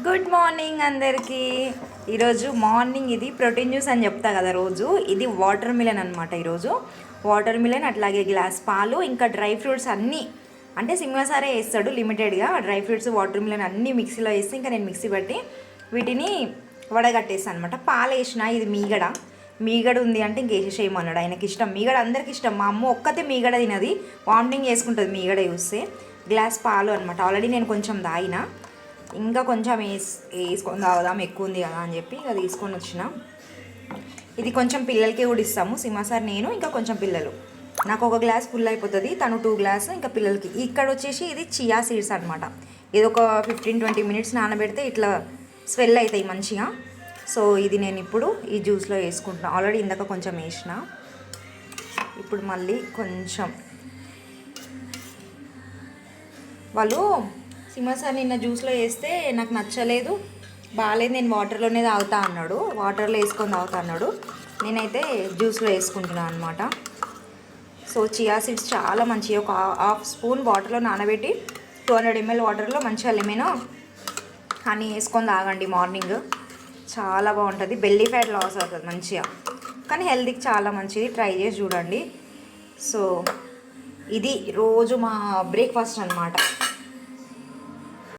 Good morning అందరికీ. ఈరోజు morning ఇది ప్రోటీన్ జ్యూస్ అని చెప్తా కదా రోజు. ఇది వాటర్ మిలన్ అనమాట. ఈరోజు వాటర్ మిలన్, అట్లాగే గ్లాస్ పాలు, ఇంకా డ్రై ఫ్రూట్స్ అన్నీ, అంటే సింహాసారే వేస్తాడు లిమిటెడ్గా. డ్రై ఫ్రూట్స్, వాటర్ మిలన్ అన్నీ మిక్సీలో వేసి ఇంకా నేను మిక్సీ పట్టి వీటిని వడగట్టేస్తాను అనమాట. పాలు వేసిన, ఇది మీగడ ఉంది అంటే ఇంకేసేసేయమన్నాడు. ఆయనకి ఇష్టం మీగడ, అందరికి ఇష్టం. మా అమ్మ ఒక్కతే మీగడ తినది, వామిటింగ్ చేసుకుంటుంది మీగడ చూస్తే. గ్లాస్ పాలు అనమాట. ఆల్రెడీ నేను కొంచెం తాగిన, ఇంకా కొంచెం వేసుకొని తాగుదాం, ఎక్కువ ఉంది కదా అని చెప్పి ఇక తీసుకొని వచ్చిన. ఇది కొంచెం పిల్లలకి కూడా ఇస్తాము. సింహాసార్, నేను, ఇంకా కొంచెం పిల్లలు. నాకు ఒక గ్లాస్ ఫుల్ అయిపోతుంది, తను 2 గ్లాస్ ఇంకా పిల్లలకి. ఇక్కడ వచ్చేసి ఇది చియా సీడ్స్ అనమాట. ఇది ఒక 15-20 మినిట్స్ నానబెడితే ఇట్లా స్వెల్ అవుతాయి మంచిగా. సో ఇది నేను ఇప్పుడు ఈ జ్యూస్లో వేసుకుంటున్నాను. ఆల్రెడీ ఇందాక కొంచెం వేసిన, ఇప్పుడు మళ్ళీ కొంచెం. వాళ్ళు సింహాసార్ నిన్న జ్యూస్లో వేస్తే నాకు నచ్చలేదు, బాగాలేదు, నేను వాటర్లోనే తాగుతా అన్నాడు. వాటర్లో వేసుకొని తాగుతా అన్నాడు. నేనైతే జ్యూస్లో వేసుకుంటున్నాను అనమాట. సో చియా సీడ్స్ చాలా మంచివి. ఒక హాఫ్ స్పూన్ వాటర్లో నానబెట్టి 200 ml వాటర్లో మంచిగా లెమన్, హనీ వేసుకొని తాగండి మార్నింగ్. చాలా బాగుంటుంది. బెల్లీ ఫ్యాట్ లాస్ అవుతుంది మంచిగా, కానీ హెల్త్కి చాలా మంచిది. ట్రై చేసి చూడండి. సో ఇది రోజు మా బ్రేక్ఫాస్ట్ అనమాట.